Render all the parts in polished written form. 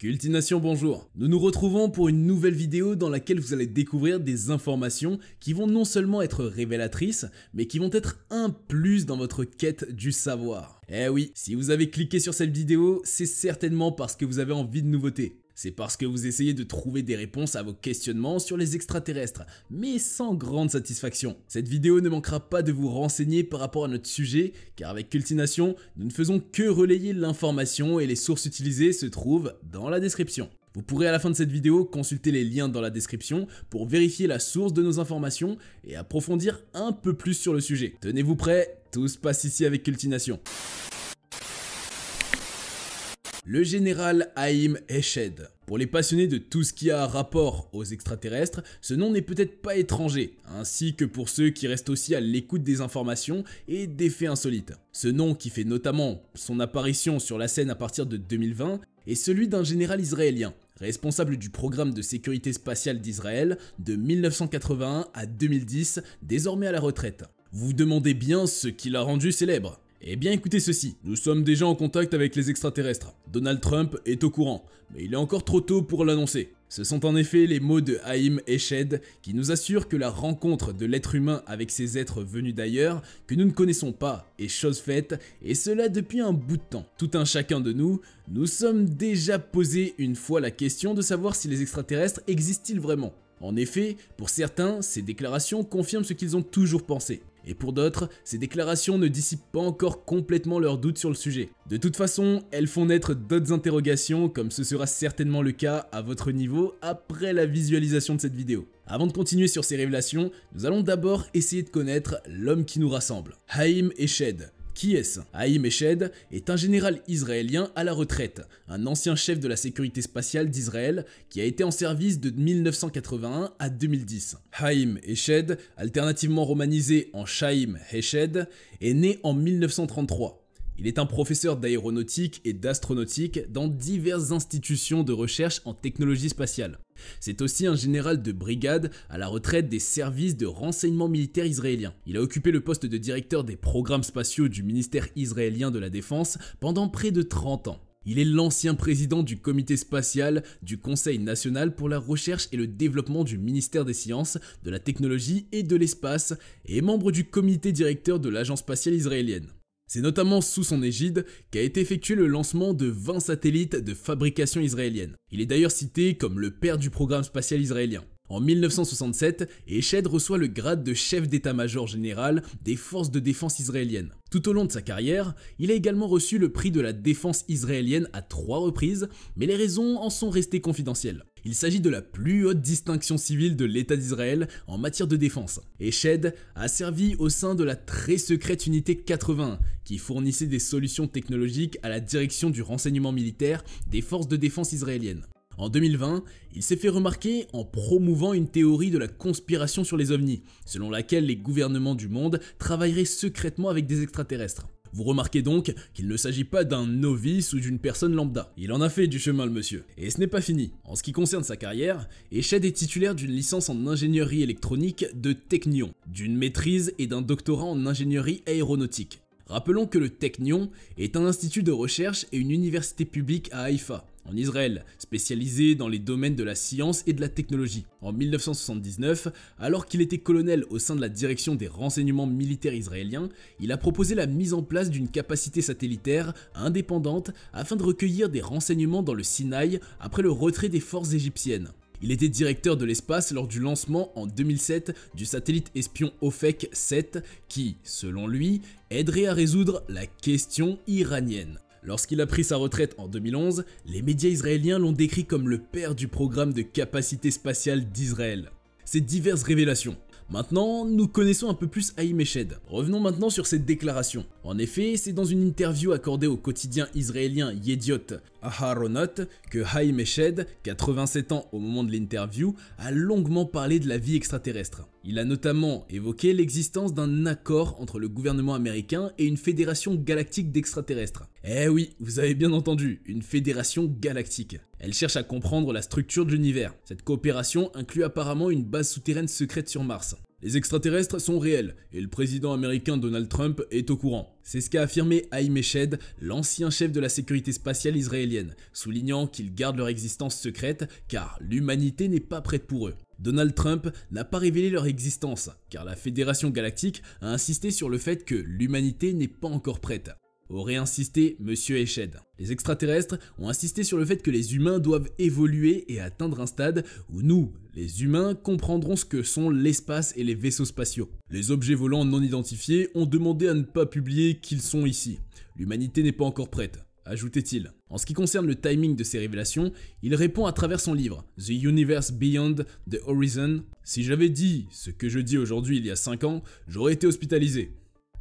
Cultination, bonjour. Nous nous retrouvons pour une nouvelle vidéo dans laquelle vous allez découvrir des informations qui vont non seulement être révélatrices, mais qui vont être un plus dans votre quête du savoir. Eh oui, si vous avez cliqué sur cette vidéo, c'est certainement parce que vous avez envie de nouveautés. C'est parce que vous essayez de trouver des réponses à vos questionnements sur les extraterrestres, mais sans grande satisfaction. Cette vidéo ne manquera pas de vous renseigner par rapport à notre sujet, car avec Cultination, nous ne faisons que relayer l'information et les sources utilisées se trouvent dans la description. Vous pourrez à la fin de cette vidéo consulter les liens dans la description pour vérifier la source de nos informations et approfondir un peu plus sur le sujet. Tenez-vous prêts, tout se passe ici avec Cultination. Le général Haïm Eshed. Pour les passionnés de tout ce qui a rapport aux extraterrestres, ce nom n'est peut-être pas étranger, ainsi que pour ceux qui restent aussi à l'écoute des informations et des faits insolites. Ce nom, qui fait notamment son apparition sur la scène à partir de 2020, est celui d'un général israélien, responsable du programme de sécurité spatiale d'Israël de 1981 à 2010, désormais à la retraite. Vous vous demandez bien ce qui l'a rendu célèbre. Eh bien écoutez ceci, nous sommes déjà en contact avec les extraterrestres. Donald Trump est au courant, mais il est encore trop tôt pour l'annoncer. Ce sont en effet les mots de Haïm Eshed qui nous assurent que la rencontre de l'être humain avec ces êtres venus d'ailleurs, que nous ne connaissons pas, est chose faite, et cela depuis un bout de temps. Tout un chacun de nous, nous sommes déjà posé une fois la question de savoir si les extraterrestres existent-ils vraiment. En effet, pour certains, ces déclarations confirment ce qu'ils ont toujours pensé. Et pour d'autres, ces déclarations ne dissipent pas encore complètement leurs doutes sur le sujet. De toute façon, elles font naître d'autres interrogations, comme ce sera certainement le cas à votre niveau après la visualisation de cette vidéo. Avant de continuer sur ces révélations, nous allons d'abord essayer de connaître l'homme qui nous rassemble. Haïm Eshed. Qui est-ce? Haïm Eshed est un général israélien à la retraite, un ancien chef de la sécurité spatiale d'Israël qui a été en service de 1981 à 2010. Haïm Eshed, alternativement romanisé en Chaim Eshed, est né en 1933. Il est un professeur d'aéronautique et d'astronautique dans diverses institutions de recherche en technologie spatiale. C'est aussi un général de brigade à la retraite des services de renseignement militaire israélien. Il a occupé le poste de directeur des programmes spatiaux du ministère israélien de la Défense pendant près de 30 ans. Il est l'ancien président du comité spatial du Conseil national pour la recherche et le développement du ministère des Sciences, de la Technologie et de l'Espace et est membre du comité directeur de l'agence spatiale israélienne. C'est notamment sous son égide qu'a été effectué le lancement de 20 satellites de fabrication israélienne. Il est d'ailleurs cité comme le père du programme spatial israélien. En 1967, Eshed reçoit le grade de chef d'état-major général des forces de défense israéliennes. Tout au long de sa carrière, il a également reçu le prix de la défense israélienne à 3 reprises, mais les raisons en sont restées confidentielles. Il s'agit de la plus haute distinction civile de l'État d'Israël en matière de défense. Eshed a servi au sein de la très secrète unité 81, qui fournissait des solutions technologiques à la direction du renseignement militaire des forces de défense israéliennes. En 2020, il s'est fait remarquer en promouvant une théorie de la conspiration sur les ovnis, selon laquelle les gouvernements du monde travailleraient secrètement avec des extraterrestres. Vous remarquez donc qu'il ne s'agit pas d'un novice ou d'une personne lambda. Il en a fait du chemin le monsieur. Et ce n'est pas fini. En ce qui concerne sa carrière, Eshed est titulaire d'une licence en ingénierie électronique de Technion, d'une maîtrise et d'un doctorat en ingénierie aéronautique. Rappelons que le Technion est un institut de recherche et une université publique à Haïfa, en Israël, spécialisé dans les domaines de la science et de la technologie. En 1979, alors qu'il était colonel au sein de la direction des renseignements militaires israéliens, il a proposé la mise en place d'une capacité satellitaire indépendante afin de recueillir des renseignements dans le Sinaï après le retrait des forces égyptiennes. Il était directeur de l'espace lors du lancement en 2007 du satellite espion Ophek 7 qui, selon lui, aiderait à résoudre la question iranienne. Lorsqu'il a pris sa retraite en 2011, les médias israéliens l'ont décrit comme le père du programme de capacité spatiale d'Israël. Ces diverses révélations. Maintenant, nous connaissons un peu plus Haïm Eshed. Revenons maintenant sur cette déclaration. En effet, c'est dans une interview accordée au quotidien israélien Yediot Aharonot que Haïm Eshed, 87 ans au moment de l'interview, a longuement parlé de la vie extraterrestre. Il a notamment évoqué l'existence d'un accord entre le gouvernement américain et une fédération galactique d'extraterrestres. Eh oui, vous avez bien entendu, une fédération galactique. Elle cherche à comprendre la structure de l'univers. Cette coopération inclut apparemment une base souterraine secrète sur Mars. Les extraterrestres sont réels et le président américain Donald Trump est au courant. C'est ce qu'a affirmé Haïm Eshed, l'ancien chef de la sécurité spatiale israélienne, soulignant qu'ils gardent leur existence secrète car l'humanité n'est pas prête pour eux. Donald Trump n'a pas révélé leur existence car la Fédération Galactique a insisté sur le fait que l'humanité n'est pas encore prête. Aurait insisté Monsieur Eshed. Les extraterrestres ont insisté sur le fait que les humains doivent évoluer et atteindre un stade où nous, les humains, comprendrons ce que sont l'espace et les vaisseaux spatiaux. Les objets volants non identifiés ont demandé à ne pas publier qu'ils sont ici. L'humanité n'est pas encore prête, ajoutait-il. En ce qui concerne le timing de ces révélations, il répond à travers son livre The Universe Beyond the Horizon. Si j'avais dit ce que je dis aujourd'hui il y a 5 ans, j'aurais été hospitalisé.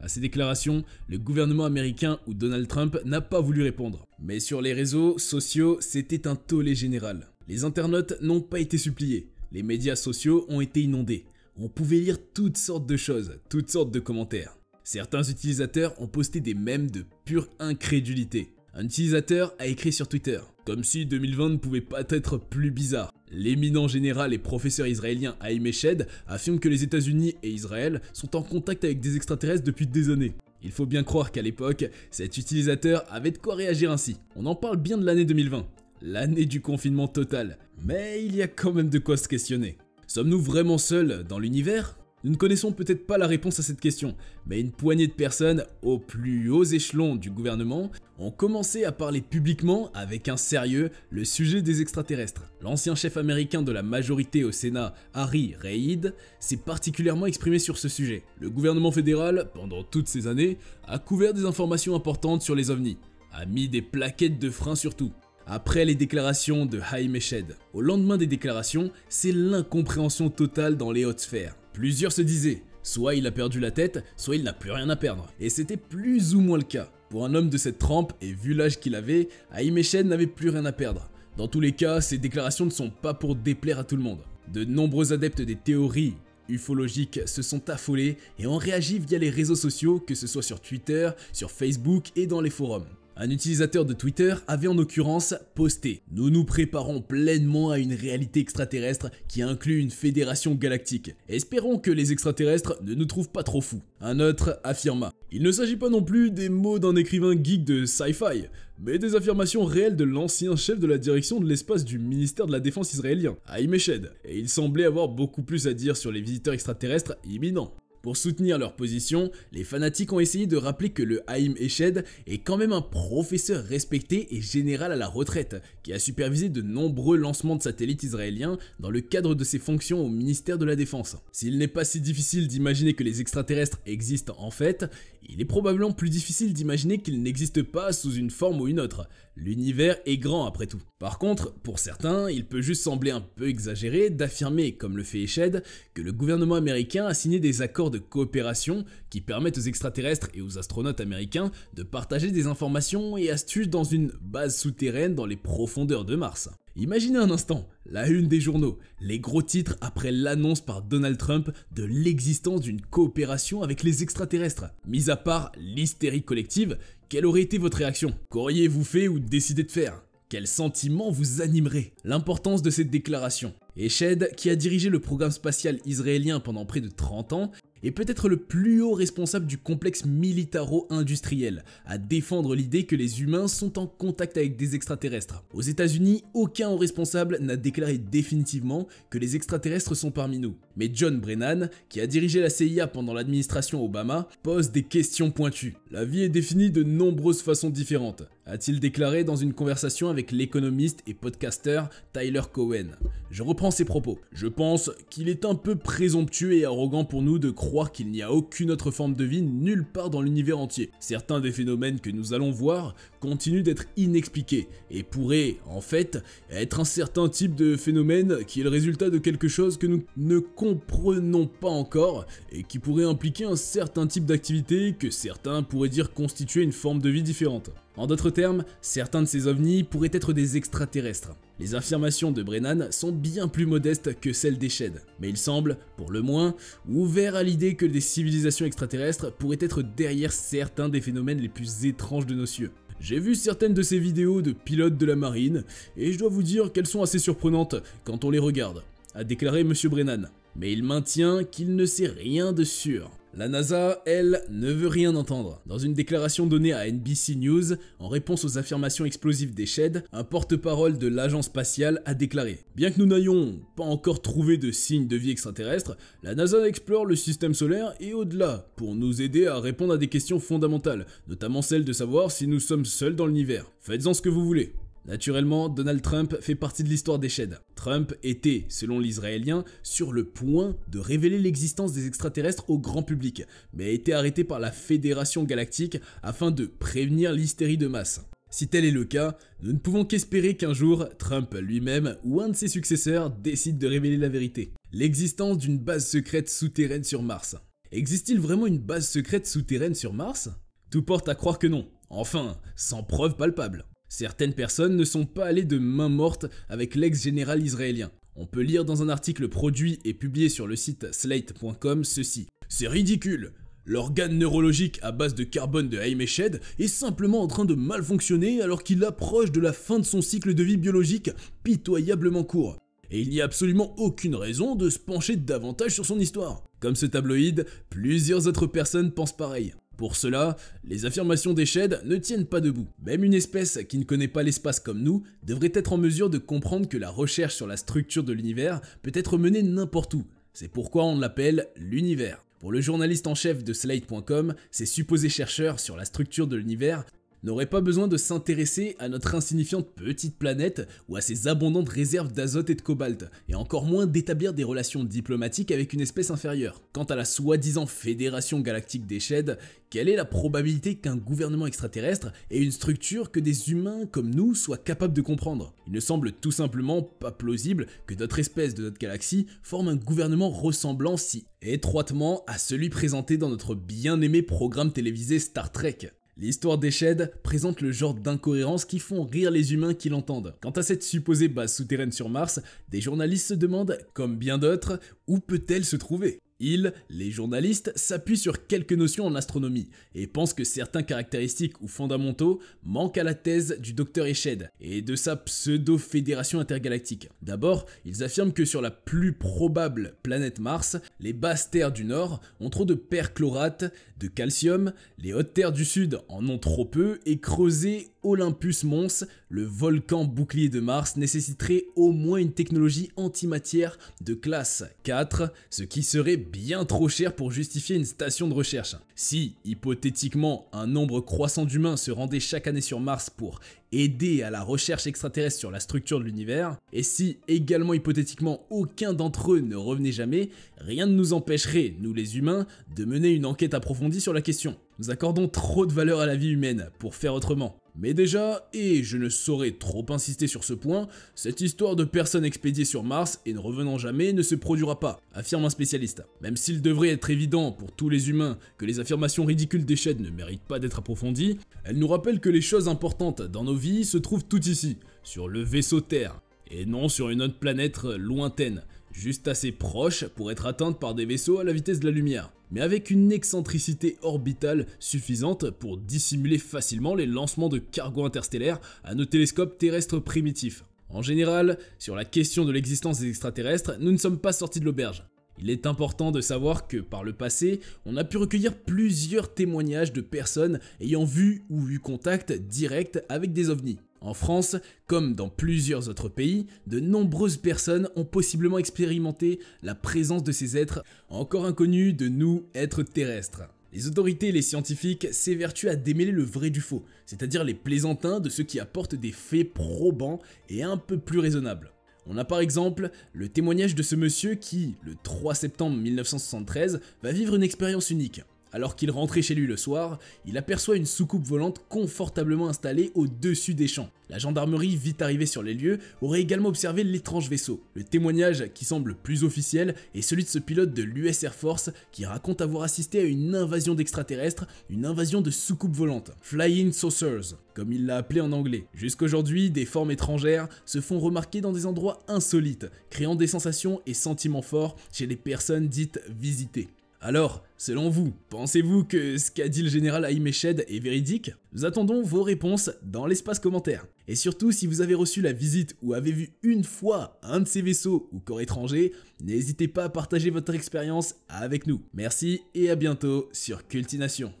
À ces déclarations, le gouvernement américain ou Donald Trump n'a pas voulu répondre. Mais sur les réseaux sociaux, c'était un tollé général. Les internautes n'ont pas été suppliés. Les médias sociaux ont été inondés. On pouvait lire toutes sortes de choses, toutes sortes de commentaires. Certains utilisateurs ont posté des mèmes de pure incrédulité. Un utilisateur a écrit sur Twitter « Comme si 2020 ne pouvait pas être plus bizarre ». L'éminent général et professeur israélien Haïm Eshed affirme que les États-Unis et Israël sont en contact avec des extraterrestres depuis des années. Il faut bien croire qu'à l'époque, cet utilisateur avait de quoi réagir ainsi. On en parle bien de l'année 2020, l'année du confinement total, mais il y a quand même de quoi se questionner. Sommes-nous vraiment seuls dans l'univers ? Nous ne connaissons peut-être pas la réponse à cette question, mais une poignée de personnes aux plus hauts échelons du gouvernement ont commencé à parler publiquement avec un sérieux le sujet des extraterrestres. L'ancien chef américain de la majorité au Sénat, Harry Reid, s'est particulièrement exprimé sur ce sujet. Le gouvernement fédéral, pendant toutes ces années, a couvert des informations importantes sur les ovnis, a mis des plaquettes de frein sur tout. Après les déclarations de Haïm Eshed, au lendemain des déclarations, c'est l'incompréhension totale dans les hautes sphères. Plusieurs se disaient, soit il a perdu la tête, soit il n'a plus rien à perdre. Et c'était plus ou moins le cas. Pour un homme de cette trempe, et vu l'âge qu'il avait, Haïm Eshed n'avait plus rien à perdre. Dans tous les cas, ces déclarations ne sont pas pour déplaire à tout le monde. De nombreux adeptes des théories ufologiques se sont affolés et ont réagi via les réseaux sociaux, que ce soit sur Twitter, sur Facebook et dans les forums. Un utilisateur de Twitter avait en l'occurrence posté « Nous nous préparons pleinement à une réalité extraterrestre qui inclut une fédération galactique. Espérons que les extraterrestres ne nous trouvent pas trop fous. » Un autre affirma « Il ne s'agit pas non plus des mots d'un écrivain geek de sci-fi, mais des affirmations réelles de l'ancien chef de la direction de l'espace du ministère de la Défense israélien, Haïm Eshed, et il semblait avoir beaucoup plus à dire sur les visiteurs extraterrestres imminents. » Pour soutenir leur position, les fanatiques ont essayé de rappeler que le Haïm Eshed est quand même un professeur respecté et général à la retraite, qui a supervisé de nombreux lancements de satellites israéliens dans le cadre de ses fonctions au ministère de la Défense. S'il n'est pas si difficile d'imaginer que les extraterrestres existent en fait, il est probablement plus difficile d'imaginer qu'ils n'existent pas sous une forme ou une autre. L'univers est grand après tout. Par contre, pour certains, il peut juste sembler un peu exagéré d'affirmer, comme le fait Eshed, que le gouvernement américain a signé des accords de coopération qui permettent aux extraterrestres et aux astronautes américains de partager des informations et astuces dans une base souterraine dans les profondeurs de Mars. Imaginez un instant, la une des journaux, les gros titres après l'annonce par Donald Trump de l'existence d'une coopération avec les extraterrestres. Mis à part l'hystérie collective, quelle aurait été votre réaction? Qu'auriez-vous fait ou décidé de faire? Quel sentiment vous animerait? L'importance de cette déclaration. Eshed, qui a dirigé le programme spatial israélien pendant près de 30 ans, est peut-être le plus haut responsable du complexe militaro-industriel, à défendre l'idée que les humains sont en contact avec des extraterrestres. Aux États-Unis, aucun haut responsable n'a déclaré définitivement que les extraterrestres sont parmi nous. Mais John Brennan, qui a dirigé la CIA pendant l'administration Obama, pose des questions pointues. La vie est définie de nombreuses façons différentes, a-t-il déclaré dans une conversation avec l'économiste et podcasteur Tyler Cowen. Je reprends ses propos. Je pense qu'il est un peu présomptueux et arrogant pour nous de croire qu'il n'y a aucune autre forme de vie nulle part dans l'univers entier. Certains des phénomènes que nous allons voir continuent d'être inexpliqués et pourraient, en fait, être un certain type de phénomène qui est le résultat de quelque chose que nous ne comprenons pas encore et qui pourrait impliquer un certain type d'activité que certains pourraient dire constituer une forme de vie différente. En d'autres termes, certains de ces ovnis pourraient être des extraterrestres. Les affirmations de Brennan sont bien plus modestes que celles d'Eshed, mais il semble, pour le moins, ouvert à l'idée que des civilisations extraterrestres pourraient être derrière certains des phénomènes les plus étranges de nos cieux. J'ai vu certaines de ces vidéos de pilotes de la marine, et je dois vous dire qu'elles sont assez surprenantes quand on les regarde, a déclaré M. Brennan. mais il maintient qu'il ne sait rien de sûr. La NASA, elle, ne veut rien entendre. Dans une déclaration donnée à NBC News, en réponse aux affirmations explosives des Shed, un porte-parole de l'agence spatiale a déclaré « Bien que nous n'ayons pas encore trouvé de signes de vie extraterrestre, la NASA explore le système solaire et au-delà pour nous aider à répondre à des questions fondamentales, notamment celle de savoir si nous sommes seuls dans l'univers. Faites-en ce que vous voulez. » Naturellement, Donald Trump fait partie de l'histoire des Shed. Trump était, selon l'Israélien, sur le point de révéler l'existence des extraterrestres au grand public, mais a été arrêté par la Fédération Galactique afin de prévenir l'hystérie de masse. Si tel est le cas, nous ne pouvons qu'espérer qu'un jour, Trump lui-même ou un de ses successeurs décide de révéler la vérité. L'existence d'une base secrète souterraine sur Mars. Existe-t-il vraiment une base secrète souterraine sur Mars? Tout porte à croire que non, enfin, sans preuve palpable. Certaines personnes ne sont pas allées de main morte avec l'ex-général israélien. On peut lire dans un article produit et publié sur le site slate.com ceci. C'est ridicule. L'organe neurologique à base de carbone de Haim Eshed est simplement en train de mal fonctionner alors qu'il approche de la fin de son cycle de vie biologique pitoyablement court. Et il n'y a absolument aucune raison de se pencher davantage sur son histoire. Comme ce tabloïd, plusieurs autres personnes pensent pareil. Pour cela, les affirmations des Shed ne tiennent pas debout. Même une espèce qui ne connaît pas l'espace comme nous devrait être en mesure de comprendre que la recherche sur la structure de l'univers peut être menée n'importe où. C'est pourquoi on l'appelle l'univers. Pour le journaliste en chef de Slate.com, ces supposés chercheurs sur la structure de l'univers n'aurait pas besoin de s'intéresser à notre insignifiante petite planète ou à ses abondantes réserves d'azote et de cobalt, et encore moins d'établir des relations diplomatiques avec une espèce inférieure. Quant à la soi-disant Fédération Galactique des Shed, quelle est la probabilité qu'un gouvernement extraterrestre ait une structure que des humains comme nous soient capables de comprendre? Il ne semble tout simplement pas plausible que notre espèce de notre galaxie forme un gouvernement ressemblant si étroitement à celui présenté dans notre bien-aimé programme télévisé Star Trek. L'histoire des Shed présente le genre d'incohérences qui font rire les humains qui l'entendent. Quant à cette supposée base souterraine sur Mars, des journalistes se demandent, comme bien d'autres, où peut-elle se trouver? Ils, les journalistes, s'appuient sur quelques notions en astronomie et pensent que certains caractéristiques ou fondamentaux manquent à la thèse du Dr Eshed et de sa pseudo-fédération intergalactique. D'abord, ils affirment que sur la plus probable planète Mars, les basses terres du Nord ont trop de perchlorate, de calcium, les hautes terres du Sud en ont trop peu et creuser Olympus Mons, le volcan bouclier de Mars, nécessiterait au moins une technologie antimatière de classe 4, ce qui serait bien trop cher pour justifier une station de recherche. Si, hypothétiquement, un nombre croissant d'humains se rendait chaque année sur Mars pour aider à la recherche extraterrestre sur la structure de l'univers, et si, également hypothétiquement, aucun d'entre eux ne revenait jamais, rien ne nous empêcherait, nous les humains, de mener une enquête approfondie sur la question. Nous accordons trop de valeur à la vie humaine pour faire autrement. Mais déjà, et je ne saurais trop insister sur ce point, cette histoire de personnes expédiées sur Mars et ne revenant jamais ne se produira pas, affirme un spécialiste. Même s'il devrait être évident pour tous les humains que les affirmations ridicules des Shed ne méritent pas d'être approfondies, elle nous rappelle que les choses importantes dans nos vies se trouvent tout ici, sur le vaisseau Terre, et non sur une autre planète lointaine, juste assez proche pour être atteinte par des vaisseaux à la vitesse de la lumière, mais avec une excentricité orbitale suffisante pour dissimuler facilement les lancements de cargos interstellaires à nos télescopes terrestres primitifs. En général, sur la question de l'existence des extraterrestres, nous ne sommes pas sortis de l'auberge. Il est important de savoir que par le passé, on a pu recueillir plusieurs témoignages de personnes ayant vu ou eu contact direct avec des ovnis. En France, comme dans plusieurs autres pays, de nombreuses personnes ont possiblement expérimenté la présence de ces êtres encore inconnus de nous, êtres terrestres. Les autorités et les scientifiques s'évertuent à démêler le vrai du faux, c'est-à-dire les plaisantins de ceux qui apportent des faits probants et un peu plus raisonnables. On a par exemple le témoignage de ce monsieur qui, le 3 septembre 1973, va vivre une expérience unique. Alors qu'il rentrait chez lui le soir, il aperçoit une soucoupe volante confortablement installée au-dessus des champs. La gendarmerie, vite arrivée sur les lieux, aurait également observé l'étrange vaisseau. Le témoignage qui semble plus officiel est celui de ce pilote de l'US Air Force qui raconte avoir assisté à une invasion d'extraterrestres, une invasion de soucoupes volantes, Flying Saucers, comme il l'a appelé en anglais. Jusqu'aujourd'hui, des formes étrangères se font remarquer dans des endroits insolites, créant des sensations et sentiments forts chez les personnes dites visitées. Alors, selon vous, pensez-vous que ce qu'a dit le général Haïm Eshed est véridique? Nous attendons vos réponses dans l'espace commentaire. Et surtout, si vous avez reçu la visite ou avez vu une fois un de ces vaisseaux ou corps étrangers, n'hésitez pas à partager votre expérience avec nous. Merci et à bientôt sur Cultination.